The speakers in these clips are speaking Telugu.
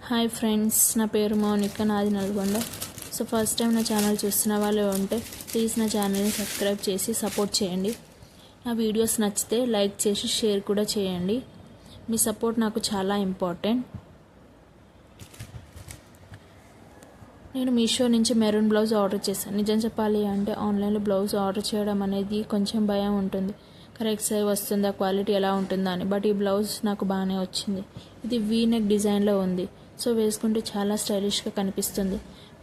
హాయ్ ఫ్రెండ్స్, నా పేరు మౌనిక, నాది నల్గొండ. సో ఫస్ట్ టైం నా ఛానల్ చూస్తున్న వాళ్ళు ఉంటే ప్లీజ్ నా ఛానల్ని సబ్స్క్రైబ్ చేసి సపోర్ట్ చేయండి. నా వీడియోస్ నచ్చితే లైక్ చేసి షేర్ కూడా చేయండి. మీ సపోర్ట్ నాకు చాలా ఇంపార్టెంట్. నేను మీషో నుంచి మెరూన్ బ్లౌజ్ ఆర్డర్ చేశాను. నిజం చెప్పాలి అంటే ఆన్లైన్లో బ్లౌజ్ ఆర్డర్ చేయడం అనేది కొంచెం భయం ఉంటుంది. కరెక్ట్ సైజ్ వస్తుందా, క్వాలిటీ ఎలా ఉంటుందా అని. బట్ ఈ బ్లౌజ్ నాకు బాగానే వచ్చింది. ఇది వీ నెక్ డిజైన్లో ఉంది. సో వేసుకుంటే చాలా స్టైలిష్గా కనిపిస్తుంది.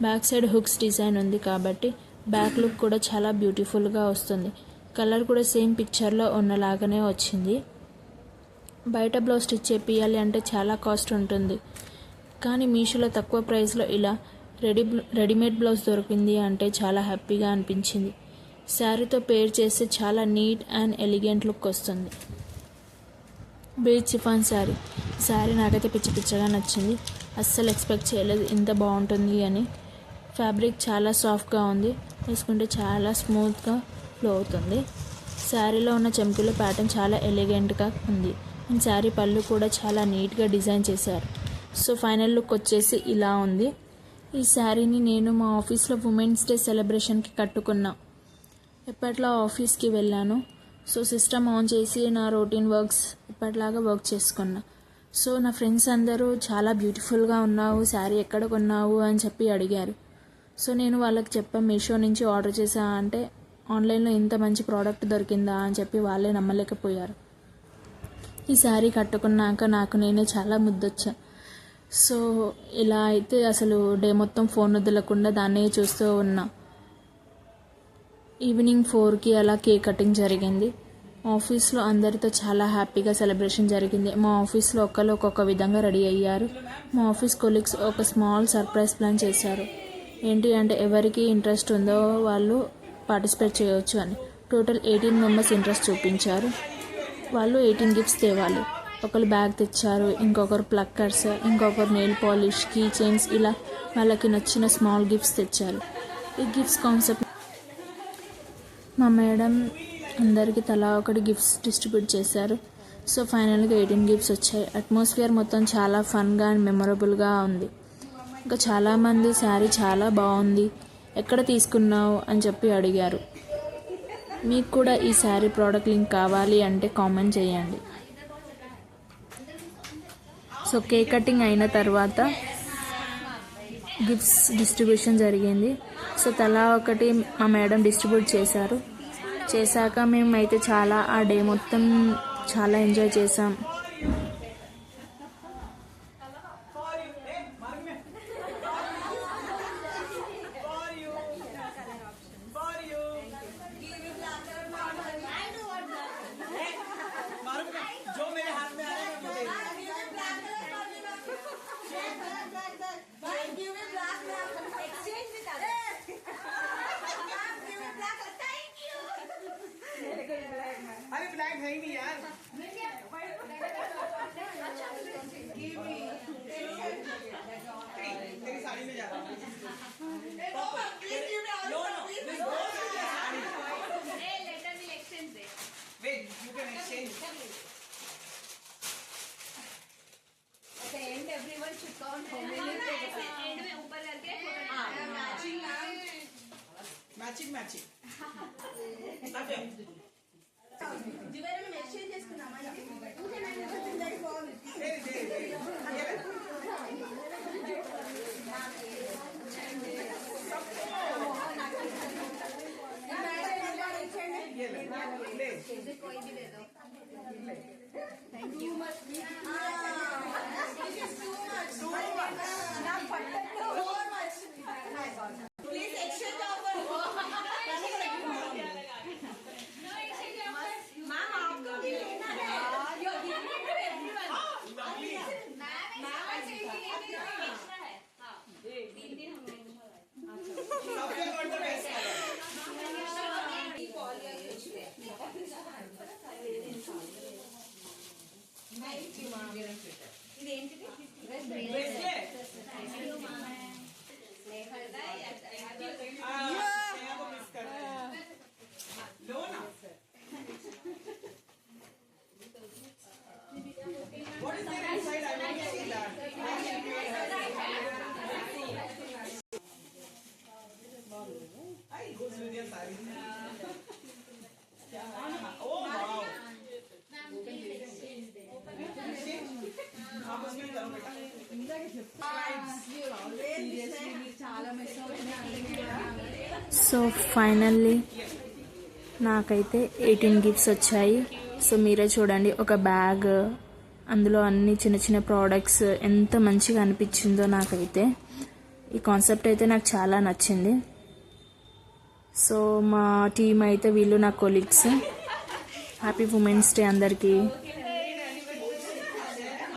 బ్యాక్ సైడ్ హుక్స్ డిజైన్ ఉంది కాబట్టి బ్యాక్ లుక్ కూడా చాలా బ్యూటిఫుల్గా వస్తుంది. కలర్ కూడా సేమ్ పిక్చర్లో ఉన్నలాగానే వచ్చింది. బయట బ్లౌజ్ స్టిచ్ చేపియాలి అంటే చాలా కాస్ట్ ఉంటుంది. కానీ మీషోలో తక్కువ ప్రైస్లో ఇలా రెడీమేడ్ బ్లౌజ్ దొరికింది అంటే చాలా హ్యాపీగా అనిపించింది. శారీతో పేర్ చేస్తే చాలా నీట్ అండ్ ఎలిగెంట్ లుక్ వస్తుంది. బీచ్ చిఫాన్ శారీ నాకైతే పిచ్చగా నచ్చింది. అస్సలు ఎక్స్పెక్ట్ చేయలేదు ఇంత బాగుంటుంది అని. ఫ్యాబ్రిక్ చాలా సాఫ్ట్గా ఉంది. వేసుకుంటే చాలా స్మూత్గా ఫ్లో అవుతుంది. శారీలో ఉన్న చెంకుల ప్యాటర్న్ చాలా ఎలిగెంట్గా ఉంది. అండ్ శారీ పళ్ళు కూడా చాలా నీట్గా డిజైన్ చేశారు. సో ఫైనల్ లుక్ వచ్చేసి ఇలా ఉంది. ఈ శారీని నేను మా ఆఫీస్లో ఉమెన్స్ డే సెలబ్రేషన్కి కట్టుకున్నా. ఎప్పట్లో ఆఫీస్కి వెళ్ళాను. సో సిస్టమ్ ఆన్ చేసి నా రొటీన్ వర్క్స్ ఎప్పటిలాగా వర్క్ చేసుకున్నా. సో నా ఫ్రెండ్స్ అందరూ చాలా బ్యూటిఫుల్గా ఉన్నావు, శారీ ఎక్కడ కొన్నావు అని చెప్పి అడిగారు. సో నేను వాళ్ళకి చెప్పాను మీషో నుంచి ఆర్డర్ చేసా అంటే ఆన్లైన్లో ఇంత మంచి ప్రోడక్ట్ దొరికిందా అని చెప్పి వాళ్ళే నమ్మలేకపోయారు. ఈ శారీ కట్టుకున్నాక నాకు నేనే చాలా ముద్దొచ్చా. సో ఇలా అయితే అసలు డే మొత్తం ఫోన్ వదలకుండా దాన్నే చూస్తూ ఉన్నా. ఈవినింగ్ 4కి అలా కేక్ కటింగ్ జరిగింది. ఆఫీస్లో అందరితో చాలా హ్యాపీగా సెలబ్రేషన్ జరిగింది. మా ఆఫీస్లో ఒకళ్ళు ఒక్కొక్క విధంగా రెడీ అయ్యారు. మా ఆఫీస్ కొలీగ్స్ ఒక స్మాల్ సర్ప్రైజ్ ప్లాన్ చేశారు. ఏంటి అంటే ఎవరికి ఇంట్రెస్ట్ ఉందో వాళ్ళు పార్టిసిపేట్ చేయవచ్చు అని. టోటల్ 18 మెంబర్స్ ఇంట్రెస్ట్ చూపించారు. వాళ్ళు 18 గిఫ్ట్స్ తేవాలి. ఒకరు బ్యాగ్ తెచ్చారు, ఇంకొకరు ప్లక్కర్స్, ఇంకొకరు నెయిల్ పాలిష్, కీ చైన్స్, ఇలా వాళ్ళకి నచ్చిన స్మాల్ గిఫ్ట్స్ తెచ్చారు. ఈ గిఫ్ట్స్ కాన్సెప్ట్ మా మేడం అందరికీ తలా ఒకటి గిఫ్ట్స్ డిస్ట్రిబ్యూట్ చేశారు. సో ఫైనల్గా 18 గిఫ్ట్స్ వచ్చాయి. అట్మాస్ఫియర్ మొత్తం చాలా ఫన్గా అండ్ మెమొరబుల్గా ఉంది. ఇంకా చాలామంది శారీ చాలా బాగుంది, ఎక్కడ తీసుకున్నావు అని చెప్పి అడిగారు. మీకు కూడా ఈ శారీ ప్రోడక్ట్ లింక్ కావాలి అంటే కామెంట్ చేయండి. సో కేక్ కటింగ్ అయిన తర్వాత గిఫ్ట్స్ డిస్ట్రిబ్యూషన్ జరిగింది. సో తలా ఒకటి మా మేడం డిస్ట్రిబ్యూట్ చేశాక మేమైతే చాలా ఆ డే మొత్తం చాలా ఎంజాయ్ చేసాం. अरे ब्लैक है ही नहीं यार। तेरी साड़ी में जा रहा हूँ। Wait, you can exchange. At the end, everyone should count how many. End में ऊपर करके मैचिंग जिवेरा में एक्सचेंज చేసుకున్నామా कोई भी दे दो. Thank you. This is too much. Not too much. Please exchange offer. No exchange offer. Ma'am, आपको भी लेना है. You're giving it to everyone. Ma'am so finally నాకైతే 18 గిఫ్ట్స్ వచ్చాయి. సో మీరే చూడండి, ఒక బ్యాగ్, అందులో అన్ని చిన్న చిన్న ప్రోడక్ట్స్, ఎంత మంచిగా అనిపించిందో నాకైతే. ఈ కాన్సెప్ట్ అయితే నాకు చాలా నచ్చింది. సో మా టీం అయితే వీళ్ళు నా కొలీగ్స్. హ్యాపీ ఉమెన్స్ డే అందరికీ.